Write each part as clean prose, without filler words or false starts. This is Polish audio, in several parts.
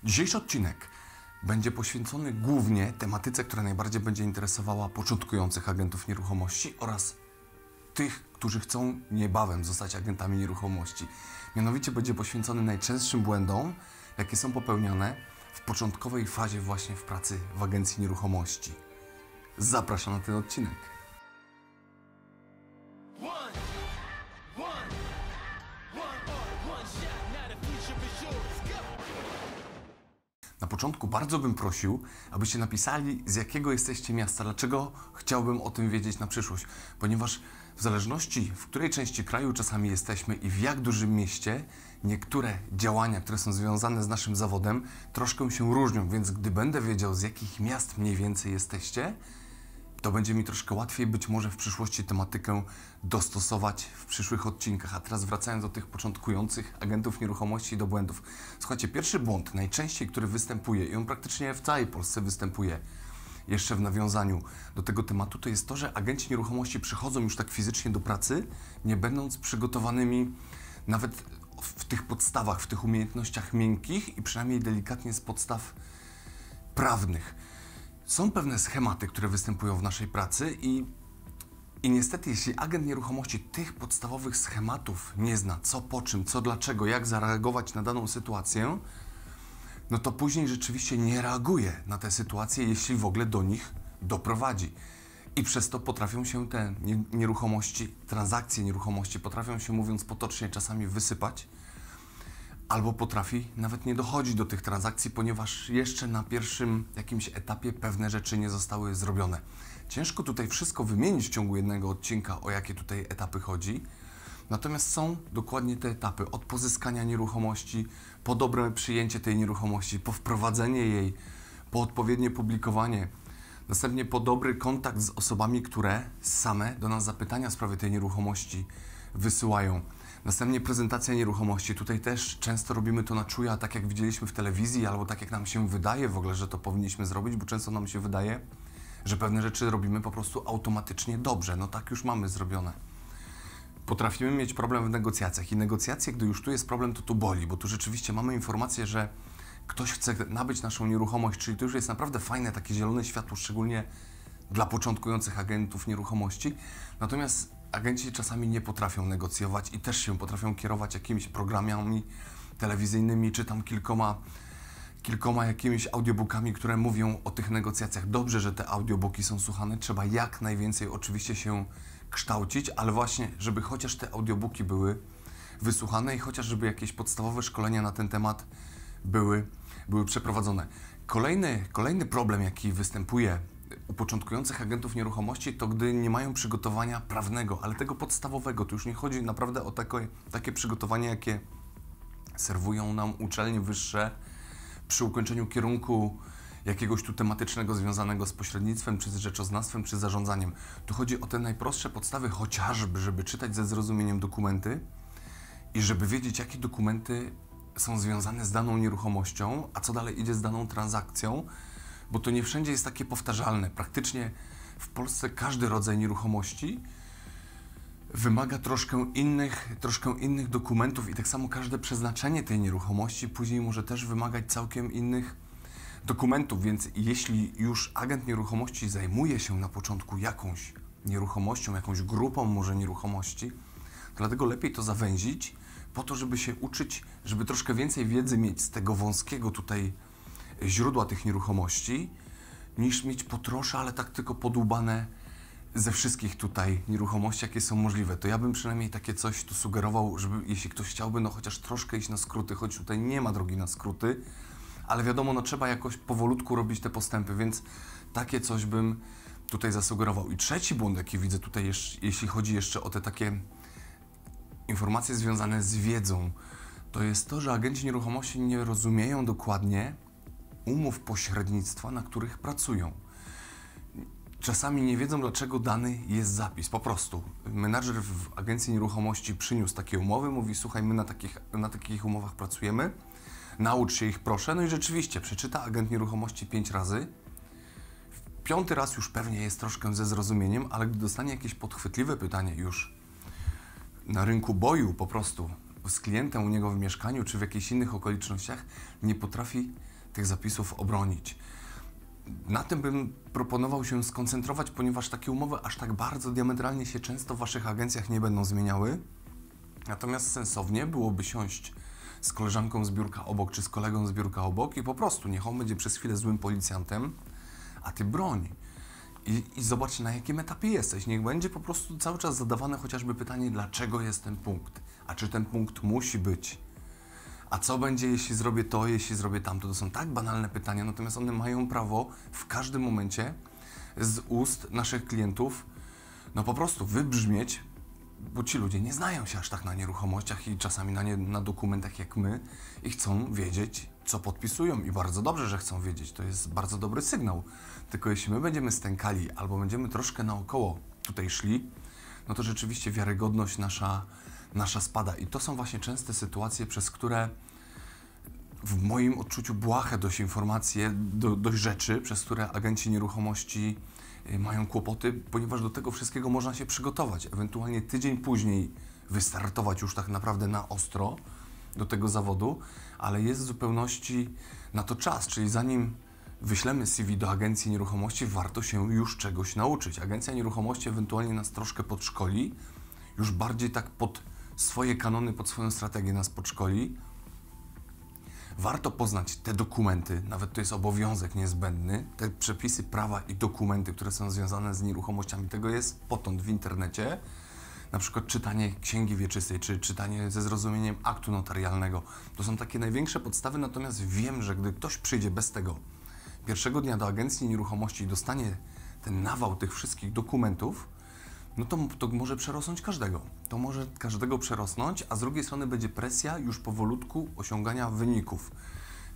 Dzisiejszy odcinek będzie poświęcony głównie tematyce, która najbardziej będzie interesowała początkujących agentów nieruchomości oraz tych, którzy chcą niebawem zostać agentami nieruchomości. Mianowicie będzie poświęcony najczęstszym błędom, jakie są popełniane w początkowej fazie właśnie w pracy w agencji nieruchomości. Zapraszam na ten odcinek. Na początku bardzo bym prosił, abyście napisali, z jakiego jesteście miasta, dlaczego chciałbym o tym wiedzieć na przyszłość, ponieważ w zależności, w której części kraju czasami jesteśmy i w jak dużym mieście, niektóre działania, które są związane z naszym zawodem, troszkę się różnią, więc gdy będę wiedział, z jakich miast mniej więcej jesteście, to będzie mi troszkę łatwiej być może w przyszłości tematykę dostosować w przyszłych odcinkach. A teraz wracając do tych początkujących agentów nieruchomości i do błędów. Słuchajcie, pierwszy błąd, najczęściej, który występuje i on praktycznie w całej Polsce występuje, jeszcze w nawiązaniu do tego tematu, to jest to, że agenci nieruchomości przychodzą już tak fizycznie do pracy, nie będąc przygotowanymi nawet w tych podstawach, w tych umiejętnościach miękkich i przynajmniej delikatnie z podstaw prawnych. Są pewne schematy, które występują w naszej pracy i niestety, jeśli agent nieruchomości tych podstawowych schematów nie zna, co po czym, co dlaczego, jak zareagować na daną sytuację, no to później rzeczywiście nie reaguje na te sytuacje, jeśli w ogóle do nich doprowadzi. I przez to potrafią się te nieruchomości, transakcje nieruchomości, potrafią się, mówiąc potocznie, czasami wysypać, albo potrafi nawet nie dochodzić do tych transakcji, ponieważ jeszcze na pierwszym jakimś etapie pewne rzeczy nie zostały zrobione. Ciężko tutaj wszystko wymienić w ciągu jednego odcinka, o jakie tutaj etapy chodzi. Natomiast są dokładnie te etapy od pozyskania nieruchomości, po dobre przyjęcie tej nieruchomości, po wprowadzenie jej, po odpowiednie publikowanie, następnie po dobry kontakt z osobami, które same do nas zapytania w sprawie tej nieruchomości wysyłają. Następnie prezentacja nieruchomości. Tutaj też często robimy to na czuja, tak jak widzieliśmy w telewizji, albo tak jak nam się wydaje w ogóle, że to powinniśmy zrobić, bo często nam się wydaje, że pewne rzeczy robimy po prostu automatycznie dobrze. No tak już mamy zrobione. Potrafimy mieć problem w negocjacjach i negocjacje, gdy już tu jest problem, to tu boli, bo tu rzeczywiście mamy informację, że ktoś chce nabyć naszą nieruchomość, czyli to już jest naprawdę fajne, takie zielone światło, szczególnie dla początkujących agentów nieruchomości. Natomiast agenci czasami nie potrafią negocjować i też się potrafią kierować jakimiś programami telewizyjnymi, czy tam kilkoma jakimiś audiobookami, które mówią o tych negocjacjach. Dobrze, że te audiobooki są słuchane, trzeba jak najwięcej oczywiście się kształcić, ale właśnie, żeby chociaż te audiobooki były wysłuchane i chociaż żeby jakieś podstawowe szkolenia na ten temat były przeprowadzone. Kolejny problem, jaki występuje u początkujących agentów nieruchomości, to gdy nie mają przygotowania prawnego, ale tego podstawowego. Tu już nie chodzi naprawdę o takie przygotowanie, jakie serwują nam uczelnie wyższe przy ukończeniu kierunku jakiegoś tu tematycznego związanego z pośrednictwem, czy z rzeczoznawstwem, czy zarządzaniem. Tu chodzi o te najprostsze podstawy, chociażby, żeby czytać ze zrozumieniem dokumenty i żeby wiedzieć, jakie dokumenty są związane z daną nieruchomością, a co dalej idzie z daną transakcją, bo to nie wszędzie jest takie powtarzalne. Praktycznie w Polsce każdy rodzaj nieruchomości wymaga troszkę innych dokumentów i tak samo każde przeznaczenie tej nieruchomości później może też wymagać całkiem innych dokumentów, więc jeśli już agent nieruchomości zajmuje się na początku jakąś nieruchomością, jakąś grupą może nieruchomości, to dlatego lepiej to zawęzić po to, żeby się uczyć, żeby troszkę więcej wiedzy mieć z tego wąskiego tutaj źródła tych nieruchomości, niż mieć po trosze, ale tak tylko podłubane ze wszystkich tutaj nieruchomości, jakie są możliwe. To ja bym przynajmniej takie coś tu sugerował, żeby jeśli ktoś chciałby, no chociaż troszkę iść na skróty, choć tutaj nie ma drogi na skróty, ale wiadomo, no trzeba jakoś powolutku robić te postępy, więc takie coś bym tutaj zasugerował. I trzeci błąd, jaki widzę tutaj, jeśli chodzi jeszcze o te takie informacje związane z wiedzą, to jest to, że agenci nieruchomości nie rozumieją dokładnie umów pośrednictwa, na których pracują. Czasami nie wiedzą, dlaczego dany jest zapis. Po prostu menadżer w agencji nieruchomości przyniósł takie umowy, mówi: słuchaj, my na takich umowach pracujemy, naucz się ich proszę. No i rzeczywiście przeczyta agent nieruchomości 5 razy. 5. raz już pewnie jest troszkę ze zrozumieniem, ale gdy dostanie jakieś podchwytliwe pytanie już na rynku boju po prostu z klientem u niego w mieszkaniu czy w jakichś innych okolicznościach, nie potrafi tych zapisów obronić. Na tym bym proponował się skoncentrować, ponieważ takie umowy aż tak bardzo diametralnie się często w Waszych agencjach nie będą zmieniały. Natomiast sensownie byłoby siąść z koleżanką z biurka obok, czy z kolegą z biurka obok i po prostu niech on będzie przez chwilę złym policjantem, a Ty broń. I zobacz, na jakim etapie jesteś. Niech będzie po prostu cały czas zadawane chociażby pytanie, dlaczego jest ten punkt, a czy ten punkt musi być. A co będzie, jeśli zrobię to, jeśli zrobię tamto? To są tak banalne pytania, natomiast one mają prawo w każdym momencie z ust naszych klientów no po prostu wybrzmieć, bo ci ludzie nie znają się aż tak na nieruchomościach i czasami na dokumentach jak my i chcą wiedzieć, co podpisują i bardzo dobrze, że chcą wiedzieć. To jest bardzo dobry sygnał. Tylko jeśli my będziemy stękali albo będziemy troszkę naokoło tutaj szli, no to rzeczywiście wiarygodność nasza spada. I to są właśnie częste sytuacje, przez które w moim odczuciu błahe dość informacje, dość rzeczy, przez które agenci nieruchomości mają kłopoty, ponieważ do tego wszystkiego można się przygotować. Ewentualnie tydzień później wystartować już tak naprawdę na ostro do tego zawodu, ale jest w zupełności na to czas, czyli zanim wyślemy CV do agencji nieruchomości, warto się już czegoś nauczyć. Agencja nieruchomości ewentualnie nas troszkę podszkoli, już bardziej tak pod swoje kanony, pod swoją strategię nas podszkoli. Warto poznać te dokumenty, nawet to jest obowiązek niezbędny, te przepisy prawa i dokumenty, które są związane z nieruchomościami. Tego jest potąd w internecie. Na przykład czytanie księgi wieczystej, czy czytanie ze zrozumieniem aktu notarialnego. To są takie największe podstawy, natomiast wiem, że gdy ktoś przyjdzie bez tego pierwszego dnia do agencji nieruchomości i dostanie ten nawał tych wszystkich dokumentów, no to może przerosnąć każdego. To może każdego przerosnąć, a z drugiej strony będzie presja już powolutku osiągania wyników.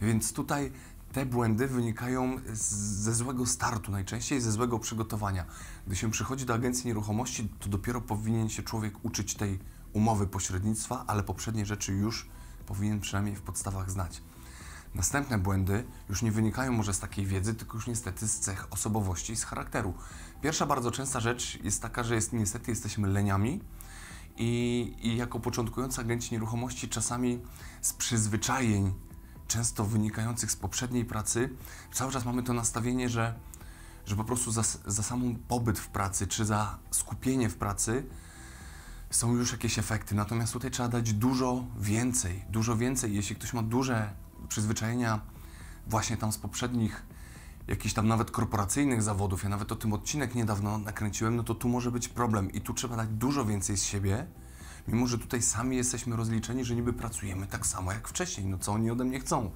Więc tutaj te błędy wynikają ze złego startu, najczęściej ze złego przygotowania. Gdy się przychodzi do agencji nieruchomości, to dopiero powinien się człowiek uczyć tej umowy pośrednictwa, ale poprzednie rzeczy już powinien przynajmniej w podstawach znać. Następne błędy już nie wynikają może z takiej wiedzy, tylko już niestety z cech osobowości i z charakteru. Pierwsza bardzo częsta rzecz jest taka, że niestety jesteśmy leniami i jako początkujący agenci nieruchomości czasami z przyzwyczajeń, często wynikających z poprzedniej pracy, cały czas mamy to nastawienie, że po prostu za sam pobyt w pracy, czy za skupienie w pracy są już jakieś efekty. Natomiast tutaj trzeba dać dużo więcej. Jeśli ktoś ma duże przyzwyczajenia właśnie tam z poprzednich, jakichś tam nawet korporacyjnych zawodów, ja nawet o tym odcinek niedawno nakręciłem, no to tu może być problem i tu trzeba dać dużo więcej z siebie, mimo że tutaj sami jesteśmy rozliczeni, że niby pracujemy tak samo jak wcześniej, no co oni ode mnie chcą.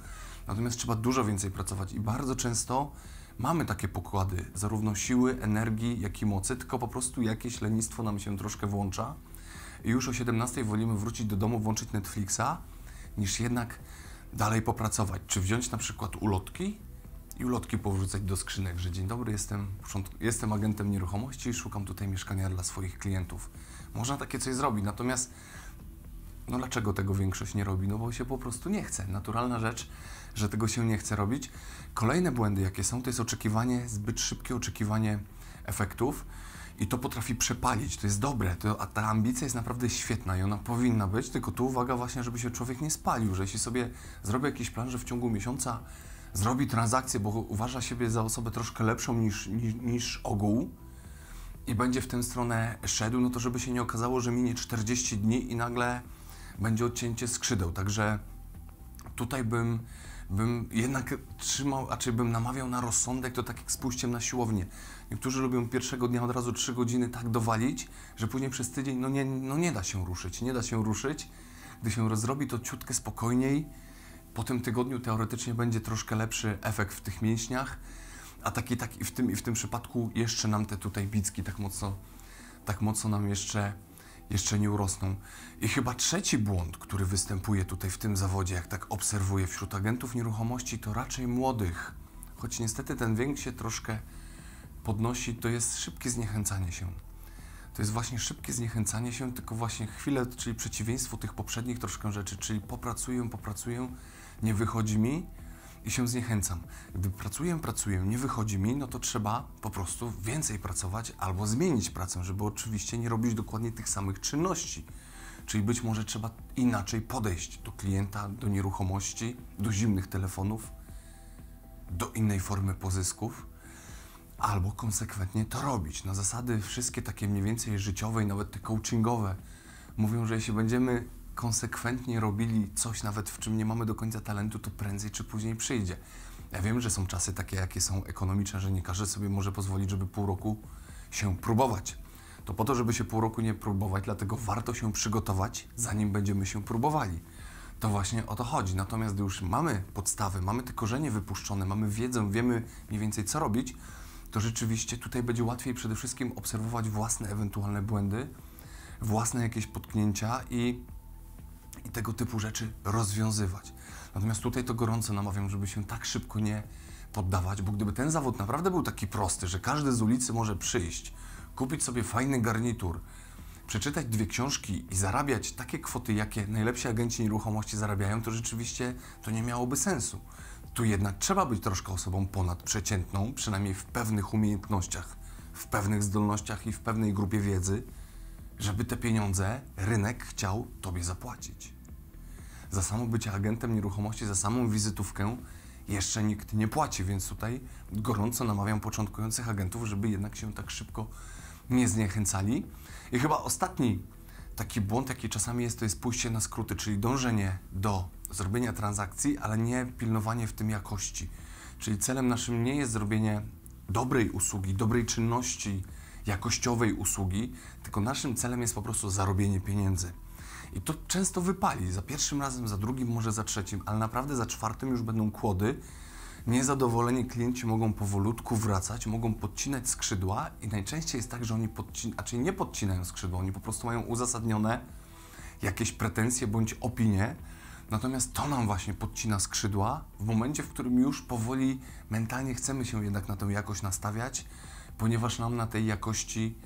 Natomiast trzeba dużo więcej pracować i bardzo często mamy takie pokłady, zarówno siły, energii, jak i mocy, tylko po prostu jakieś lenistwo nam się troszkę włącza i już o 17 wolimy wrócić do domu, włączyć Netflixa, niż jednak dalej popracować. Czy wziąć na przykład ulotki i ulotki powrzucać do skrzynek, że dzień dobry, jestem agentem nieruchomości i szukam tutaj mieszkania dla swoich klientów. Można takie coś zrobić, natomiast no dlaczego tego większość nie robi? No bo się po prostu nie chce. Naturalna rzecz, że tego się nie chce robić. Kolejne błędy, jakie są, to jest zbyt szybkie oczekiwanie efektów i to potrafi przepalić. To jest dobre, a ta ambicja jest naprawdę świetna i ona powinna być, tylko tu uwaga właśnie, żeby się człowiek nie spalił, że jeśli sobie zrobi jakiś plan, że w ciągu miesiąca zrobi transakcję, bo uważa siebie za osobę troszkę lepszą niż ogół i będzie w tę stronę szedł, no to żeby się nie okazało, że minie 40 dni i nagle będzie odcięcie skrzydeł. Także tutaj bym jednak trzymał, raczej bym namawiał na rozsądek, to tak jak z pójściem na siłownię. Niektórzy lubią pierwszego dnia od razu 3 godziny tak dowalić, że później przez tydzień nie da się ruszyć. Gdy się rozrobi to ciutkę spokojniej, po tym tygodniu teoretycznie będzie troszkę lepszy efekt w tych mięśniach, a i w tym przypadku jeszcze nam te tutaj bicki tak mocno nam jeszcze nie urosną. I chyba trzeci błąd, który występuje tutaj w tym zawodzie, jak tak obserwuję wśród agentów nieruchomości, to raczej młodych. Choć niestety ten wiek się troszkę podnosi, to jest szybkie zniechęcanie się. To jest właśnie szybkie zniechęcanie się, tylko właśnie chwilę, czyli przeciwieństwo tych poprzednich troszkę rzeczy, czyli popracuję, nie wychodzi mi i się zniechęcam. Gdy pracuję, nie wychodzi mi, no to trzeba po prostu więcej pracować albo zmienić pracę, żeby oczywiście nie robić dokładnie tych samych czynności. Czyli być może trzeba inaczej podejść do klienta, do nieruchomości, do zimnych telefonów do innej formy pozysków, albo konsekwentnie to robić. Na zasady wszystkie takie mniej więcej życiowe i nawet te coachingowe mówią, że jeśli będziemy konsekwentnie robili coś, nawet w czym nie mamy do końca talentu, to prędzej czy później przyjdzie. Ja wiem, że są czasy takie, jakie są ekonomiczne, że nie każdy sobie może pozwolić, żeby pół roku się próbować. To po to, żeby się pół roku nie próbować, dlatego warto się przygotować, zanim będziemy się próbowali. To właśnie o to chodzi. Natomiast gdy już mamy podstawy, mamy te korzenie wypuszczone, mamy wiedzę, wiemy mniej więcej co robić, to rzeczywiście tutaj będzie łatwiej przede wszystkim obserwować własne ewentualne błędy, własne jakieś potknięcia i tego typu rzeczy rozwiązywać. Natomiast tutaj to gorąco namawiam, żeby się tak szybko nie poddawać, bo gdyby ten zawód naprawdę był taki prosty, że każdy z ulicy może przyjść, kupić sobie fajny garnitur, przeczytać 2 książki i zarabiać takie kwoty, jakie najlepsi agenci nieruchomości zarabiają, to rzeczywiście to nie miałoby sensu. Tu jednak trzeba być troszkę osobą ponadprzeciętną, przynajmniej w pewnych umiejętnościach, w pewnych zdolnościach i w pewnej grupie wiedzy, żeby te pieniądze rynek chciał Tobie zapłacić. Za samo bycie agentem nieruchomości, za samą wizytówkę jeszcze nikt nie płaci, więc tutaj gorąco namawiam początkujących agentów, żeby jednak się tak szybko nie zniechęcali. I chyba ostatni taki błąd, jaki czasami jest, to jest pójście na skróty, czyli dążenie do zrobienia transakcji, ale nie pilnowanie w tym jakości. Czyli celem naszym nie jest zrobienie dobrej usługi, dobrej czynności, jakościowej usługi, tylko naszym celem jest po prostu zarobienie pieniędzy. I to często wypali, za pierwszym razem, za drugim, może za trzecim, ale naprawdę za czwartym już będą kłody. Niezadowoleni klienci mogą powolutku wracać, mogą podcinać skrzydła i najczęściej jest tak, że oni nie podcinają skrzydła, oni po prostu mają uzasadnione jakieś pretensje bądź opinie, natomiast to nam właśnie podcina skrzydła w momencie, w którym już powoli mentalnie chcemy się jednak na tę jakość nastawiać, ponieważ nam na tej jakości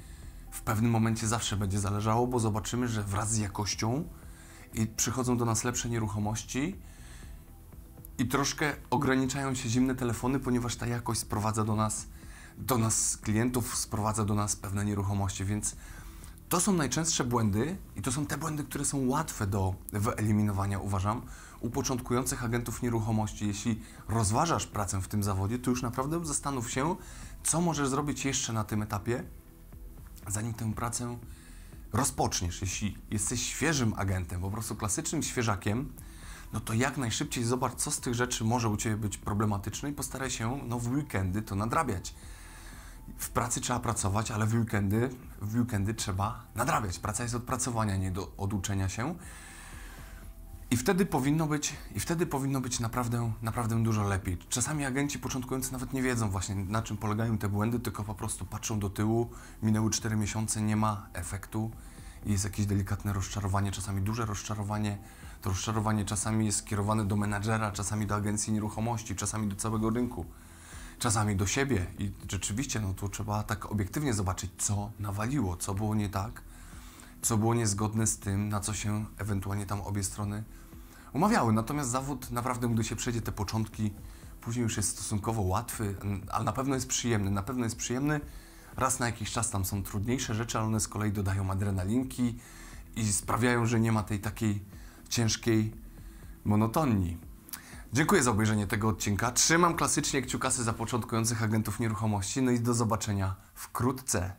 w pewnym momencie zawsze będzie zależało, bo zobaczymy, że wraz z jakością i przychodzą do nas lepsze nieruchomości i troszkę ograniczają się zimne telefony, ponieważ ta jakość sprowadza do nas klientów, sprowadza do nas pewne nieruchomości, więc to są najczęstsze błędy i to są te błędy, które są łatwe do wyeliminowania, uważam, u początkujących agentów nieruchomości. Jeśli rozważasz pracę w tym zawodzie, to już naprawdę zastanów się, co możesz zrobić jeszcze na tym etapie, zanim tę pracę rozpoczniesz. Jeśli jesteś świeżym agentem, po prostu klasycznym świeżakiem, no to jak najszybciej zobacz, co z tych rzeczy może u Ciebie być problematyczne i postaraj się w weekendy to nadrabiać. W pracy trzeba pracować, ale w weekendy trzeba nadrabiać. Praca jest od pracowania, nie od uczenia się. I wtedy powinno być naprawdę dużo lepiej. Czasami agenci początkujący nawet nie wiedzą właśnie, na czym polegają te błędy, tylko po prostu patrzą do tyłu, minęły 4 miesiące, nie ma efektu i jest jakieś delikatne rozczarowanie, czasami duże rozczarowanie. To rozczarowanie czasami jest skierowane do menadżera, czasami do agencji nieruchomości, czasami do całego rynku, czasami do siebie. I rzeczywiście, no tu trzeba tak obiektywnie zobaczyć, co nawaliło, co było nie tak, co było niezgodne z tym, na co się ewentualnie tam obie strony umawiały. Natomiast zawód naprawdę, gdy się przejdzie te początki, później już jest stosunkowo łatwy, ale na pewno jest przyjemny. Na pewno jest przyjemny. Raz na jakiś czas tam są trudniejsze rzeczy, ale one z kolei dodają adrenalinki i sprawiają, że nie ma tej takiej ciężkiej monotonii. Dziękuję za obejrzenie tego odcinka. Trzymam klasycznie kciukasy za początkujących agentów nieruchomości. No i do zobaczenia wkrótce.